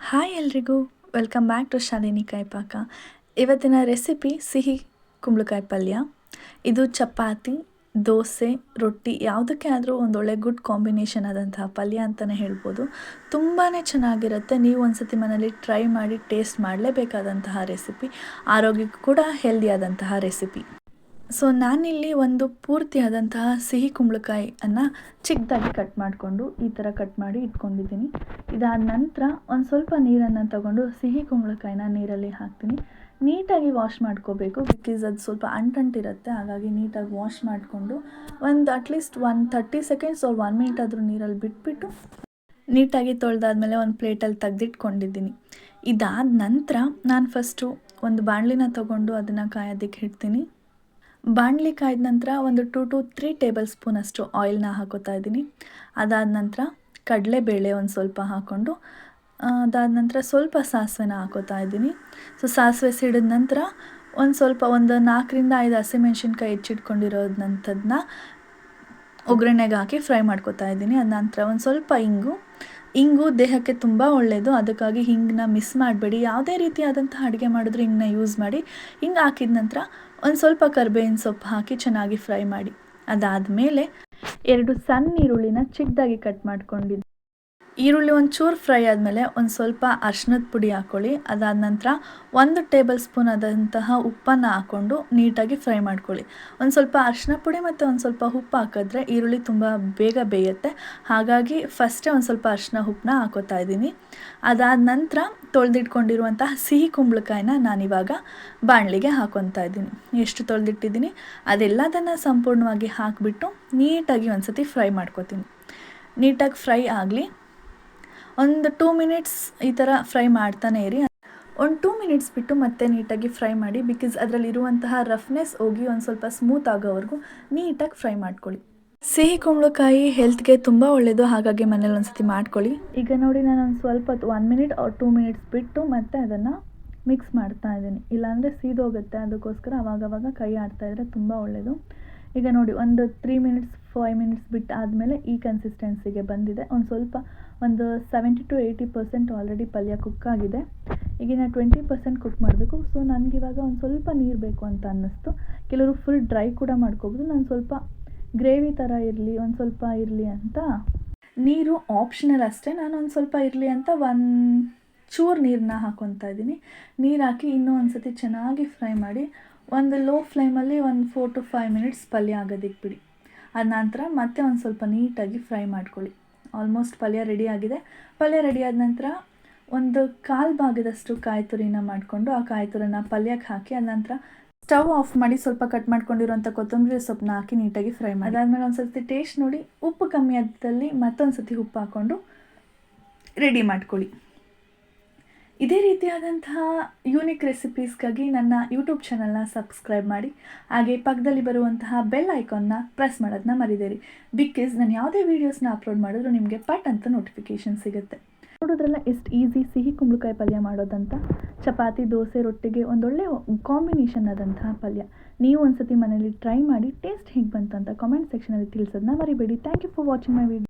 Hi ಎಲ್ರಿಗೂ welcome back to Shalini ಕೈಪಾಕ. ಇವತ್ತಿನ recipe ಸಿಹಿ ಕುಂಬಳಕಾಯಿ ಪಲ್ಯ. ಇದು ಚಪಾತಿ, ದೋಸೆ, ರೊಟ್ಟಿ ಯಾವುದಕ್ಕೆ ಆದರೂ ಒಂದೊಳ್ಳೆ ಗುಡ್ ಕಾಂಬಿನೇಷನ್ ಆದಂತಹ ಪಲ್ಯ ಅಂತಲೇ ಹೇಳ್ಬೋದು. ತುಂಬಾ ಚೆನ್ನಾಗಿರುತ್ತೆ. ನೀವು ಒಂದ್ಸತಿ ಮನೇಲಿ ಟ್ರೈ ಮಾಡಿ ಟೇಸ್ಟ್ ಮಾಡಲೇಬೇಕಾದಂತಹ ರೆಸಿಪಿ. ಆರೋಗ್ಯಕ್ಕೂ ಕೂಡ ಹೆಲ್ದಿಯಾದಂತಹ ರೆಸಿಪಿ. ಸೊ ನಾನಿಲ್ಲಿ ಒಂದು ಪೂರ್ತಿಯಾದಂತಹ ಸಿಹಿ ಕುಂಬಳಕಾಯಿಯನ್ನು ಚಿಕ್ಕದಾಗಿ ಕಟ್ ಮಾಡಿಕೊಂಡು ಈ ಥರ ಕಟ್ ಮಾಡಿ ಇಟ್ಕೊಂಡಿದ್ದೀನಿ. ಇದಾದ ನಂತರ ಒಂದು ಸ್ವಲ್ಪ ನೀರನ್ನು ತಗೊಂಡು ಸಿಹಿ ಕುಂಬಳಕಾಯಿನ ನೀರಲ್ಲಿ ಹಾಕ್ತೀನಿ. ನೀಟಾಗಿ ವಾಶ್ ಮಾಡ್ಕೋಬೇಕು, ಬಿಕಾಸ್ ಅದು ಸ್ವಲ್ಪ ಅಂಟಿರುತ್ತೆ. ಹಾಗಾಗಿ ನೀಟಾಗಿ ವಾಶ್ ಮಾಡಿಕೊಂಡು ಒಂದು ಅಟ್ಲೀಸ್ಟ್ 30 ಸೆಕೆಂಡ್ಸ್ or 1 ಮಿನಿಟ್ ಆದರೂ ನೀರಲ್ಲಿ ಬಿಟ್ಬಿಟ್ಟು ನೀಟಾಗಿ ತೊಳೆದಾದ್ಮೇಲೆ ಒಂದು ಪ್ಲೇಟಲ್ಲಿ ತೆಗೆದಿಟ್ಕೊಂಡಿದ್ದೀನಿ. ಇದಾದ ನಂತರ ನಾನು ಫಸ್ಟು ಒಂದು ಬಾಣಲಿನ ತೊಗೊಂಡು ಅದನ್ನು ಕಾಯೋದಕ್ಕೆ ಇಡ್ತೀನಿ. ಬಾಣಲಿ ಕಾಯ್ದ ನಂತರ ಒಂದು 2 to 3 ಟೇಬಲ್ ಸ್ಪೂನ್ ಅಷ್ಟು ಆಯಿಲ್ನ ಹಾಕೋತಾ ಇದ್ದೀನಿ. ಅದಾದ ನಂತರ ಕಡಲೆಬೇಳೆ ಒಂದು ಸ್ವಲ್ಪ ಹಾಕ್ಕೊಂಡು ಅದಾದ ನಂತರ ಸ್ವಲ್ಪ ಸಾಸಿವೆನ ಹಾಕೋತಾ ಇದ್ದೀನಿ. ಸೊ ಸಾಸಿವೆ ಸಿಡಿದ ನಂತರ ಒಂದು 4 ರಿಂದ 5 ಹಸಿಮೆಣ್ಸಿನ್ಕಾಯಿ ಹೆಚ್ಚಿಟ್ಕೊಂಡಿರೋದಂಥದ್ದನ್ನ ಒಗ್ಗರಣೆಗೆ ಹಾಕಿ ಫ್ರೈ ಮಾಡ್ಕೋತಾ ಇದ್ದೀನಿ. ಅದ ನಂತರ ಒಂದು ಸ್ವಲ್ಪ ಇಂಗು ದೇಹಕ್ಕೆ ತುಂಬ ಒಳ್ಳೆಯದು, ಅದಕ್ಕಾಗಿ ಹಿಂಗನ್ನ ಮಿಸ್ ಮಾಡಬೇಡಿ. ಯಾವುದೇ ರೀತಿಯಾದಂತಹ ಅಡುಗೆ ಮಾಡಿದ್ರೆ ಹಿಂಗನ್ನ ಯೂಸ್ ಮಾಡಿ. ಹಿಂಗೆ ಹಾಕಿದ ನಂತರ ಒಂದು ಸ್ವಲ್ಪ ಕರಿಬೇವಿನ ಸೊಪ್ಪು ಹಾಕಿ ಚೆನ್ನಾಗಿ ಫ್ರೈ ಮಾಡಿ. ಅದಾದಮೇಲೆ 2 ಸಣ್ಣ ಈರುಳ್ಳಿನ ಚಿಕ್ಕದಾಗಿ ಕಟ್ ಮಾಡ್ಕೊಂಡಿದ್ದು. ಈರುಳ್ಳಿ ಒಂಚೂರು ಫ್ರೈ ಆದಮೇಲೆ ಒಂದು ಸ್ವಲ್ಪ ಅರಿಶಿನದ ಪುಡಿ ಹಾಕ್ಕೊಳ್ಳಿ. ಅದಾದ ನಂತರ 1 ಟೇಬಲ್ ಸ್ಪೂನ್ ಆದಂತಹ ಉಪ್ಪನ್ನು ಹಾಕ್ಕೊಂಡು ನೀಟಾಗಿ ಫ್ರೈ ಮಾಡ್ಕೊಳ್ಳಿ. ಒಂದು ಸ್ವಲ್ಪ ಅರಿಶಿನ ಪುಡಿ ಮತ್ತು ಒಂದು ಸ್ವಲ್ಪ ಉಪ್ಪು ಹಾಕಿದ್ರೆ ಈರುಳ್ಳಿ ತುಂಬ ಬೇಗ ಬೇಯುತ್ತೆ. ಹಾಗಾಗಿ ಫಸ್ಟೇ ಒಂದು ಸ್ವಲ್ಪ ಅರಿಶಿನ ಉಪ್ಪನ್ನ ಹಾಕೋತಾ ಇದ್ದೀನಿ. ಅದಾದ ನಂತರ ತೊಳೆದಿಟ್ಕೊಂಡಿರುವಂತಹ ಸಿಹಿ ಕುಂಬಳಕಾಯಿನ ನಾನಿವಾಗ ಬಾಣಲಿಗೆ ಹಾಕೊತಾ ಇದ್ದೀನಿ. ಎಷ್ಟು ತೊಳೆದಿಟ್ಟಿದ್ದೀನಿ ಅದೆಲ್ಲದನ್ನು ಸಂಪೂರ್ಣವಾಗಿ ಹಾಕಿಬಿಟ್ಟು ನೀಟಾಗಿ ಒಂದು ಸತಿ ಫ್ರೈ ಮಾಡ್ಕೊತೀನಿ. ನೀಟಾಗಿ ಫ್ರೈ ಆಗಲಿ. ಒಂದು 2 ಮಿನಿಟ್ಸ್ ಈ ಥರ ಫ್ರೈ ಮಾಡ್ತಾನೆ ಇರಿ. ಒಂದು 2 ಮಿನಿಟ್ಸ್ ಬಿಟ್ಟು ಮತ್ತೆ ನೀಟಾಗಿ ಫ್ರೈ ಮಾಡಿ, ಬಿಕಾಸ್ ಅದರಲ್ಲಿರುವಂತಹ ರಫ್ನೆಸ್ ಹೋಗಿ ಒಂದು ಸ್ವಲ್ಪ ಸ್ಮೂತ್ ಆಗೋವರೆಗೂ ನೀಟಾಗಿ ಫ್ರೈ ಮಾಡ್ಕೊಳ್ಳಿ. ಸಿಹಿ ಕುಂಬಳಕಾಯಿ ಹೆಲ್ತ್ಗೆ ತುಂಬ ಒಳ್ಳೆಯದು, ಹಾಗಾಗಿ ಮನೇಲಿ ಒಂದ್ಸತಿ ಮಾಡ್ಕೊಳ್ಳಿ. ಈಗ ನೋಡಿ ನಾನು ಒಂದು ಸ್ವಲ್ಪ 1 ಮಿನಿಟ್ or 2 ಮಿನಿಟ್ಸ್ ಬಿಟ್ಟು ಮತ್ತೆ ಅದನ್ನು ಮಿಕ್ಸ್ ಮಾಡ್ತಾ ಇದ್ದೀನಿ. ಇಲ್ಲಾಂದರೆ ಸೀದೋಗುತ್ತೆ, ಅದಕ್ಕೋಸ್ಕರ ಅವಾಗವಾಗ ಕೈ ಆಡ್ತಾಯಿದ್ರೆ ತುಂಬ ಒಳ್ಳೆಯದು. ಈಗ ನೋಡಿ ಒಂದು 3 ಮಿನಿಟ್ಸ್ 5 ಮಿನಿಟ್ಸ್ ಬಿಟ್ಟು ಆದಮೇಲೆ ಈ ಕನ್ಸಿಸ್ಟೆನ್ಸಿಗೆ ಬಂದಿದೆ. ಒಂದು 70 to 80% ಆಲ್ರೆಡಿ ಪಲ್ಯ ಕುಕ್ ಆಗಿದೆ. ಈಗಿನ 20% ಕುಕ್ ಮಾಡಬೇಕು. ಸೊ ನನಗಿವಾಗ ಒಂದು ಸ್ವಲ್ಪ ನೀರು ಬೇಕು ಅಂತ ಅನ್ನಿಸ್ತು. ಕೆಲವರು ಫುಲ್ ಡ್ರೈ ಕೂಡ ಮಾಡ್ಕೋಬೋದು. ನಾನು ಸ್ವಲ್ಪ ಗ್ರೇವಿ ಥರ ಇರಲಿ, ಒಂದು ಸ್ವಲ್ಪ ಇರಲಿ ಅಂತ, ನೀರು ಆಪ್ಷನಲ್ ಅಷ್ಟೇ, ನಾನು ಒಂದು ಸ್ವಲ್ಪ ಇರಲಿ ಅಂತ ಚೂರು ನೀರನ್ನ ಹಾಕ್ಕೊತಾ ಇದ್ದೀನಿ. ನೀರು ಹಾಕಿ ಇನ್ನೂ ಒಂದು ಸತಿ ಚೆನ್ನಾಗಿ ಫ್ರೈ ಮಾಡಿ ಒಂದು ಲೋ ಫ್ಲೇಮಲ್ಲಿ ಒಂದು 4 to 5 ಮಿನಿಟ್ಸ್ ಪಲ್ಯ ಆಗೋದಕ್ಕೆ ಬಿಡಿ. ಅದ ನಂತರ ಮತ್ತೆ ಒಂದು ಸ್ವಲ್ಪ ನೀಟಾಗಿ ಫ್ರೈ ಮಾಡ್ಕೊಳ್ಳಿ. ಆಲ್ಮೋಸ್ಟ್ ಪಲ್ಯ ರೆಡಿ ಆಗಿದೆ. ಪಲ್ಯ ರೆಡಿ ಆದ ನಂತರ ಒಂದು 1/4 ಭಾಗದಷ್ಟು ಕಾಯಿ ತುರಿನ ಮಾಡಿಕೊಂಡು ಆ ಕಾಯಿ ತುರಿನ ಪಲ್ಯಕ್ಕೆ ಹಾಕಿ ಅದ ನಂತರ ಸ್ಟವ್ ಆಫ್ ಮಾಡಿ ಸ್ವಲ್ಪ ಕಟ್ ಮಾಡ್ಕೊಂಡಿರೋಂಥ ಕೊತ್ತಂಬರಿ ಸೊಪ್ಪನ್ನ ಹಾಕಿ ನೀಟಾಗಿ ಫ್ರೈ ಮಾಡಿ. ಅದಾದಮೇಲೆ ಒಂದು ಸರ್ತಿ ಟೇಸ್ಟ್ ನೋಡಿ, ಉಪ್ಪು ಕಮ್ಮಿ ಆದಲ್ಲಿ ಮತ್ತೊಂದು ಸರ್ತಿ ಉಪ್ಪು ಹಾಕ್ಕೊಂಡು ರೆಡಿ ಮಾಡ್ಕೊಳ್ಳಿ. ಇದೇ ರೀತಿಯಾದಂತಹ ಯೂನಿಕ್ ರೆಸಿಪೀಸ್ಗಾಗಿ ನನ್ನ ಯೂಟ್ಯೂಬ್ ಚಾನಲ್ನ ಸಬ್ಸ್ಕ್ರೈಬ್ ಮಾಡಿ. ಹಾಗೆ ಪಕ್ಕದಲ್ಲಿ ಬರುವಂತಹ ಬೆಲ್ ಐಕಾನ್ನ ಪ್ರೆಸ್ ಮಾಡೋದನ್ನ ಮರಿದೇರಿ, ಬಿಕಾಸ್ ನಾನು ಯಾವುದೇ ವೀಡಿಯೋಸ್ನ ಅಪ್ಲೋಡ್ ಮಾಡಿದ್ರು ನಿಮಗೆ ಪಟ್ ಅಂತ ನೋಟಿಫಿಕೇಷನ್ ಸಿಗುತ್ತೆ. ನೋಡೋದ್ರಲ್ಲ ಎಷ್ಟು ಈಸಿ ಸಿಹಿ ಕುಂಬಳಕಾಯಿ ಪಲ್ಯ ಮಾಡೋದಂತ. ಚಪಾತಿ, ದೋಸೆ, ರೊಟ್ಟಿಗೆ ಒಂದೊಳ್ಳೆ ಕಾಂಬಿನೇಷನ್ ಆದಂತಹ ಪಲ್ಯ. ನೀವು ಒಂದ್ಸತಿ ಮನೇಲಿ ಟ್ರೈ ಮಾಡಿ ಟೇಸ್ಟ್ ಹೇಗೆ ಬಂತು ಅಂತ ಕಾಮೆಂಟ್ ಸೆಕ್ಷನಲ್ಲಿ ತಿಳಿಸೋದನ್ನ ಮರಿಬೇಡಿ. Thank you for watching my video.